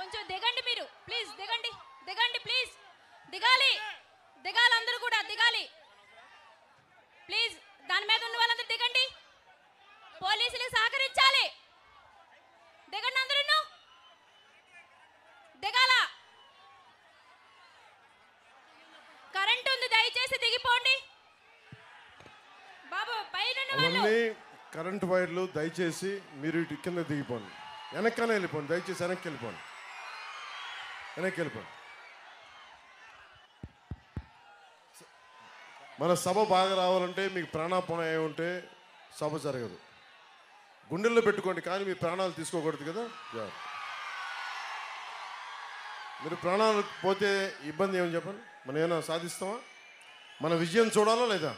కొంచెం దిగండి మీరు, ప్లీజ్ దిగండి, దిగండి ప్లీజ్, దిగాలి, దిగాలి, అందరూ కూడా దిగాలి ప్లీజ్. దాని మీద ఉన్న వాళ్ళందరూ దిగండి, పోలీసులకు సహకరించాలి, దిగండి అందరూ, దిగాల. కరెంట్ ఉంది, దయచేసి దిగిపోండి బాబు. పైన అవన్నీ కరెంట్ వైర్లు, దయచేసి మీరు ఇటు కింద దిగిపోండి, వెనక్కనే వెళ్ళిపోండి, దయచేసి వెనక్కి వెళ్ళిపోండి, వెనక్కి వెళ్ళిపోండి. మన సభ బాగా రావాలంటే మీకు ప్రాణాపాయం ఉంటే సభ జరగదు. గుండెల్లో పెట్టుకోండి, కానీ మీ ప్రాణాలు తీసుకోకూడదు కదా. మీరు ప్రాణాలు పోతే ఇబ్బంది ఏమని చెప్పండి. మనం ఏమైనా సాధిస్తామా? మన విజయం చూడాలా లేదా?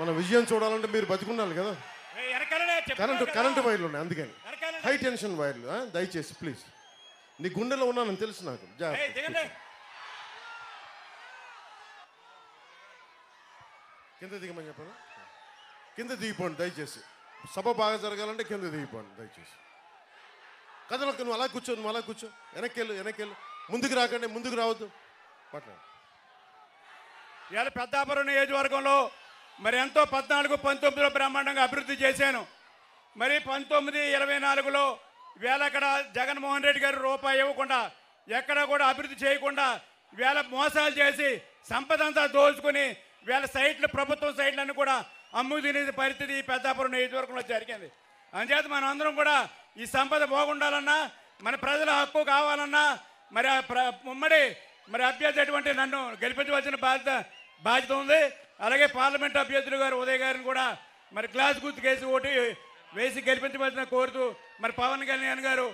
మన విజయం చూడాలంటే మీరు బతికుండాలి కదా. కరెంటు వైర్లు ఉన్నాయి, అందుకని హై టెన్షన్ వైర్లు. దయచేసి ప్లీజ్, నీ గుండెలో ఉన్నానని తెలుసు నాకు. కింద దిగమని చెప్పండి, కింద దిగిపోండి దయచేసి. సభ బాగా జరగాలంటే కింద దిగిపోండి దయచేసి. కథలకు నువ్వు అలా కూర్చో, నువ్వు అలా కూర్చో, వెనక్కి వెళ్ళు, ముందుకు రాకండి, ముందుకు రావద్దు, మాట్లాడు. ఇవాళ పెద్దాపురం నియోజకవర్గంలో మరి ఎంతో 14-19లో బ్రహ్మాండంగా అభివృద్ధి చేశాను. మరి 19-24లో వేళ అక్కడ జగన్మోహన్ రెడ్డి గారు రూపాయి ఇవ్వకుండా, ఎక్కడ కూడా అభివృద్ధి చేయకుండా వేళ మోసాలు చేసి సంపద అంతా దోచుకుని వేళ సైట్లు, ప్రభుత్వం సైట్లన్నీ కూడా అమ్ము తినే పరిస్థితి ఈ పెద్దాపురం నియోజకవర్గంలో జరిగింది. అందుచేత మనం అందరం కూడా ఈ సంపద బాగుండాలన్నా, మన ప్రజల హక్కు కావాలన్నా, మరి ఉమ్మడి మరి అభ్యర్థి అటువంటి నన్ను గెలిపించవలసిన బాధ్యత ఉంది. అలాగే పార్లమెంట్ అభ్యర్థులు గారు ఉదయ్ గారిని కూడా మరి గ్లాస్ గుర్తుకేసి ఓటు వేసి గెలిపించవలసిన కోరుతూ, మరి పవన్ కళ్యాణ్ గారు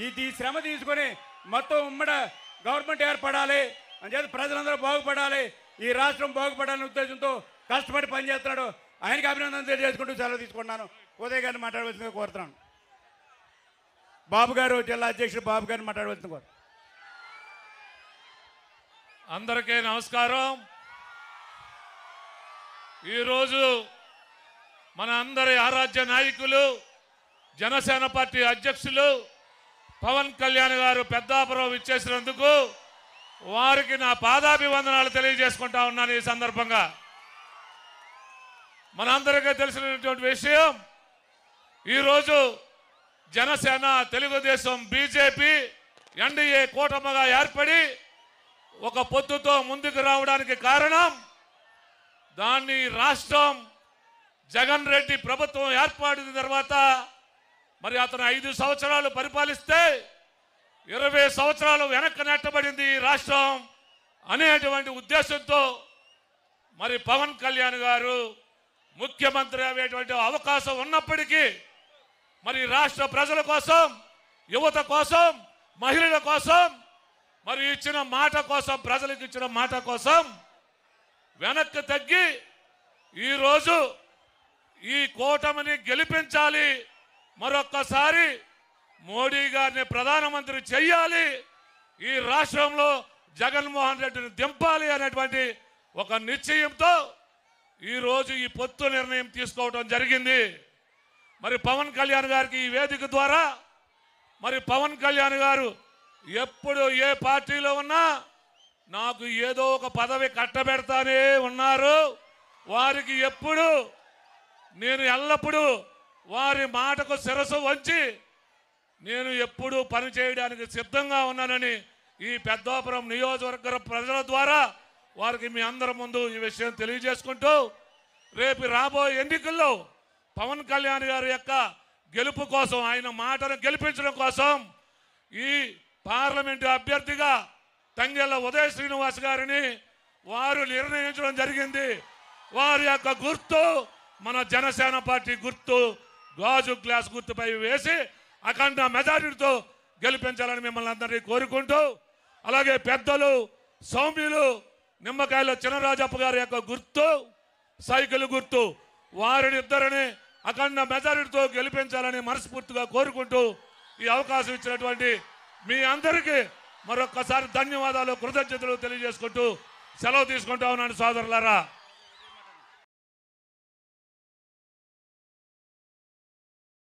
ఈ శ్రమ తీసుకొని మొత్తం ఉమ్మడి గవర్నమెంట్ ఏర్పడాలి, అందుచేత ప్రజలందరూ బాగుపడాలి, ఈ రాష్ట్రం బాగుపడాలనే ఉద్దేశంతో కష్టపడి పనిచేస్తున్నాడు. ఆయనకి అభినందన తెలియజేసుకుంటూ సెలవు తీసుకున్నాను. ఉదయ్ గారిని మాట్లాడవలసిందిగా కోరుతున్నాను. బాబు గారు, జిల్లా అధ్యక్షుడు బాబు గారిని మాట్లాడవలసింది కోరు. అందరికీ నమస్కారం. ఈరోజు మన అందరి ఆరాధ్య నాయకులు, జనసేన పార్టీ అధ్యక్షులు పవన్ కళ్యాణ్ గారు పెద్దాపురం ఇచ్చేసినందుకు వారికి నా పాదాభివందనాలు తెలియజేసుకుంటా ఉన్నాను. ఈ సందర్భంగా మనందరికీ తెలిసినటువంటి విషయం, ఈరోజు జనసేన, తెలుగుదేశం, బీజేపీ ఎన్డీఏ కూటమిగా ఏర్పడి ఒక పొత్తుతో ముందుకు రావడానికి కారణం, దాన్ని రాష్ట్రం జగన్ రెడ్డి ప్రభుత్వం ఏర్పడిన తర్వాత మరి అతను 5 సంవత్సరాలు పరిపాలిస్తే 20 సంవత్సరాలు వెనక్కి నెట్టబడింది ఈ రాష్ట్రం అనేటువంటి ఉద్దేశంతో మరి పవన్ కళ్యాణ్ గారు ముఖ్యమంత్రి అయ్యేటువంటి అవకాశం ఉన్నప్పటికీ మరి రాష్ట్ర ప్రజల కోసం, యువత కోసం, మహిళల కోసం మరి ఇచ్చిన మాట కోసం, ప్రజలకు ఇచ్చిన మాట కోసం వెనక్కి తగ్గి ఈరోజు ఈ కూటమిని గెలిపించాలి, మరొక్కసారి మోడీ గారిని ప్రధానమంత్రి చెయ్యాలి, ఈ రాష్ట్రంలో జగన్మోహన్ రెడ్డిని దింపాలి అనేటువంటి ఒక నిశ్చయంతో ఈరోజు ఈ పొత్తు నిర్ణయం తీసుకోవడం జరిగింది. మరి పవన్ కళ్యాణ్ గారికి ఈ వేదిక ద్వారా, మరి పవన్ కళ్యాణ్ గారు ఎప్పుడు ఏ పార్టీలో ఉన్నా నాకు ఏదో ఒక పదవి కట్టబెడతానే ఉన్నారు. వారికి ఎప్పుడు నేను ఎల్లప్పుడూ వారి మాటకు శిరస్సు వంచి నేను ఎప్పుడూ పనిచేయడానికి సిద్ధంగా ఉన్నానని ఈ పెద్దాపురం నియోజకవర్గ ప్రజల ద్వారా వారికి మీ అందరి ముందు ఈ విషయం తెలియజేసుకుంటూ, రేపు రాబోయే ఎన్నికల్లో పవన్ కళ్యాణ్ గారి యొక్క గెలుపు కోసం, ఆయన మాటను గెలిపించడం కోసం ఈ పార్లమెంటు అభ్యర్థిగా తంగెళ్ళ ఉదయ్ శ్రీనివాస్ గారిని వారు నిర్ణయించడం జరిగింది. వారి యొక్క గుర్తు మన జనసేన పార్టీ గుర్తు, గాజు గ్లాస్ గుర్తుపై వేసి అఖండ మెజారిటీతో గెలిపించాలని మిమ్మల్ని అందరినీ కోరుకుంటూ, అలాగే పెద్దలు, సౌమ్యులు, నిమ్మకాయల చినరాజప్ప గారి యొక్క గుర్తు సైకిల్ గుర్తు, వారినిద్దరిని అఖండ మెజారిటీతో గెలిపించాలని మనస్ఫూర్తిగా కోరుకుంటూ ఈ అవకాశం ఇచ్చినటువంటి మీ అందరికీ మరొక్కసారి ధన్యవాదాలు, కృతజ్ఞతలు తెలియజేసుకుంటూ సెలవు తీసుకుంటా ఉన్నాను సోదరులారా.